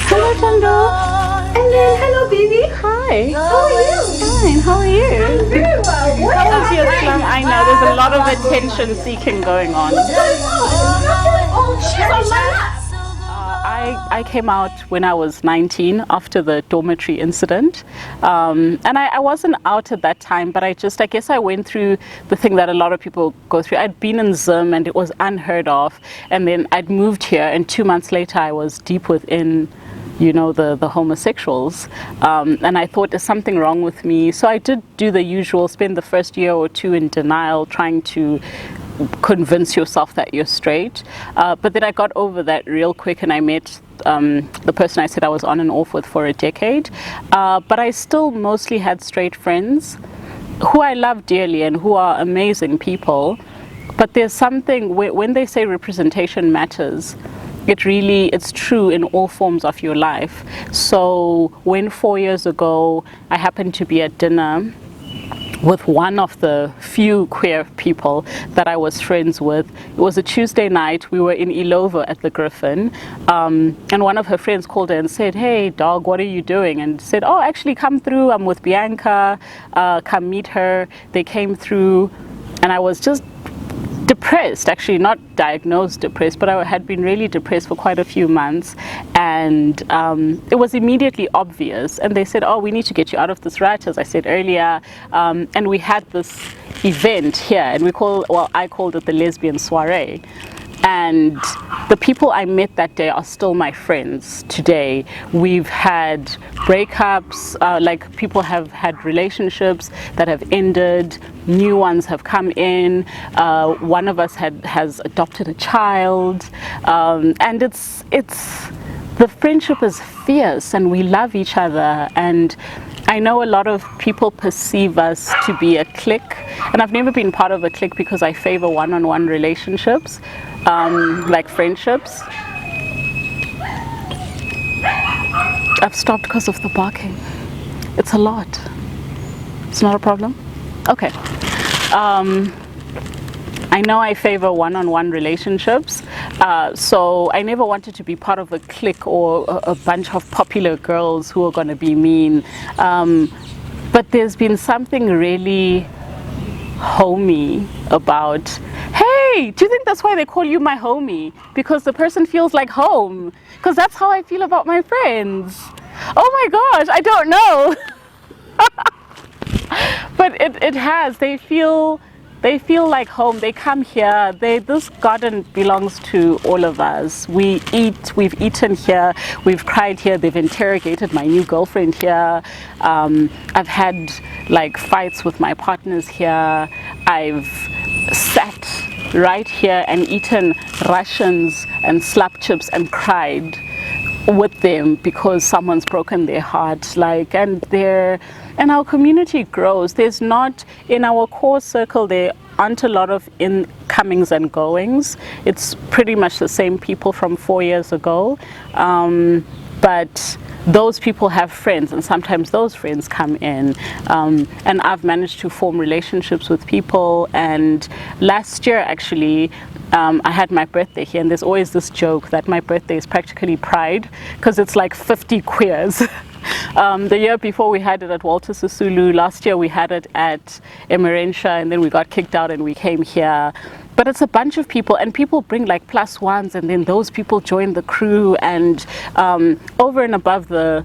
Hello, Tando. And then, hello, baby. Hi. How are you? Fine. How are you? I'm very well. How was your slum? I know there's a lot of attention seeking going on. What's going on? Oh, she's on my lap. I came out when I was 19 after the dormitory incident, and I wasn't out at that time, but I guess I went through the thing that a lot of people go through. I'd been in Zim and it was unheard of, and then I'd moved here, and 2 months later I was deep within, you know, the homosexuals, and I thought there's something wrong with me. So I did do the usual, spend the first year or two in denial, trying to convince yourself that you're straight, but then I got over that real quick, and I met the person I said I was on and off with for a decade, but I still mostly had straight friends who I love dearly and who are amazing people. But there's something when they say representation matters, it's true in all forms of your life. So when 4 years ago I happened to be at dinner with one of the few queer people that I was friends with. It was a Tuesday night. We were in Ilova at the Griffin, and one of her friends called her and said, "Hey dog, what are you doing?" And said, "Oh, actually come through, I'm with Bianca, come meet her." They came through, and I was just depressed, actually not diagnosed depressed, but I had been really depressed for quite a few months, and it was immediately obvious. And they said, "Oh, we need to get you out of this rut," as I said earlier, and we had this event here, and I called it the lesbian soiree. And the people I met that day are still my friends today. We've had breakups, like people have had relationships that have ended, new ones have come in, one of us has adopted a child, and the friendship is fierce, and we love each other. And I know a lot of people perceive us to be a clique, and I've never been part of a clique because I favor one-on-one relationships, like friendships. I've stopped because of the barking. It's a lot. It's not a problem? Okay. I know I favor one-on-one relationships, so I never wanted to be part of a clique or a bunch of popular girls who are going to be mean. But there's been something really homey about, hey, do you think that's why they call you my homie? Because the person feels like home. Because that's how I feel about my friends. Oh my gosh, I don't know. But it has. They feel like home. They come here. This garden belongs to all of us. We've eaten here. We've cried here. They've interrogated my new girlfriend here. I've had like fights with my partners here. I've sat right here and eaten rations and slap chips and cried with them because someone's broken their heart. And our community grows. There's not, in our core circle, there aren't a lot of incomings and goings. It's pretty much the same people from 4 years ago. But those people have friends, and sometimes those friends come in. And I've managed to form relationships with people. And last year, actually, I had my birthday here, and there's always this joke that my birthday is practically Pride, because it's like 50 queers. The year before we had it at Walter Sisulu. Last year we had it at Emerentia, and then we got kicked out and we came here. But it's a bunch of people, and people bring like plus ones, and then those people join the crew, and over and above the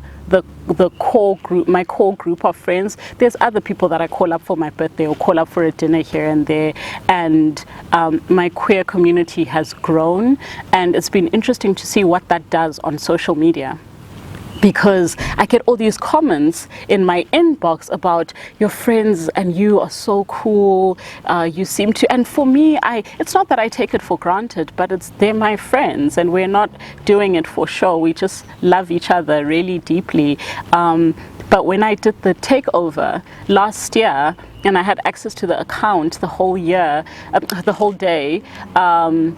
core group, my core group of friends, there's other people that I call up for my birthday or call up for a dinner here and there. And my queer community has grown, and it's been interesting to see what that does on social media. Because I get all these comments in my inbox about your friends and you are so cool, you seem to, and for me, it's not that I take it for granted, but they're my friends, and we're not doing it for show. We just love each other really deeply. But when I did the takeover last year, and I had access to the account the whole year, the whole day, some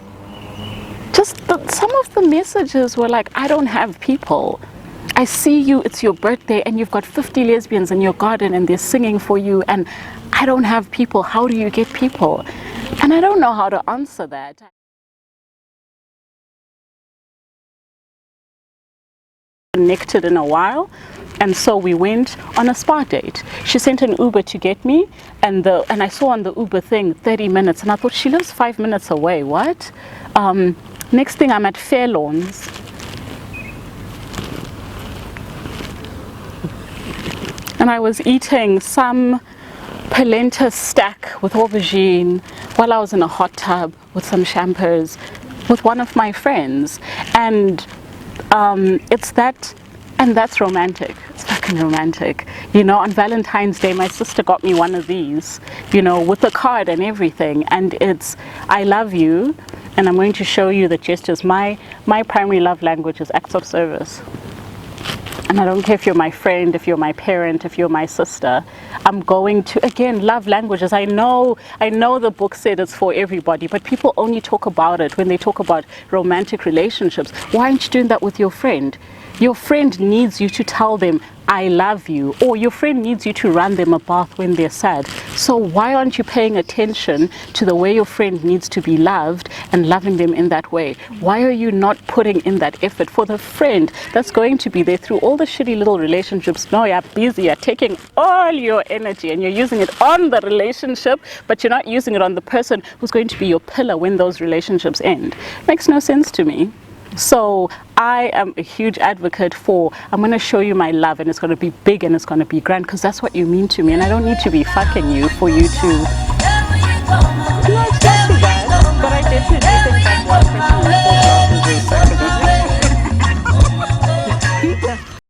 of the messages were like, I don't have people. I see you, it's your birthday, and you've got 50 lesbians in your garden, and they're singing for you, and I don't have people. How do you get people? And I don't know how to answer that. connected in a while. And so we went on a spa date. She sent an Uber to get me, and I saw on the Uber thing 30 minutes, and I thought she lives 5 minutes away. What? Next thing, I'm at Fairlawns. And I was eating some polenta stack with aubergine while I was in a hot tub with some champers with one of my friends. And that's romantic. It's fucking romantic. You know, on Valentine's Day, my sister got me one of these, you know, with the card and everything. And it's, I love you, and I'm going to show you the gestures. My primary love language is acts of service. And I don't care if you're my friend, if you're my parent, if you're my sister, I'm going to, again, love languages. I know the book said it's for everybody, but people only talk about it when they talk about romantic relationships. Why aren't you doing that with your friend? Your friend needs you to tell them, I love you, or your friend needs you to run them a bath when they're sad. So why aren't you paying attention to the way your friend needs to be loved and loving them in that way? Why are you not putting in that effort for the friend that's going to be there through all the shitty little relationships? No, you're busy, you're taking all your energy and you're using it on the relationship, but you're not using it on the person who's going to be your pillar when those relationships end. Makes no sense to me. So I am a huge advocate for, I'm going to show you my love, and it's going to be big and it's going to be grand, because that's what you mean to me, and I don't need to be fucking you for you to. No, it's not too bad, but I definitely think that one person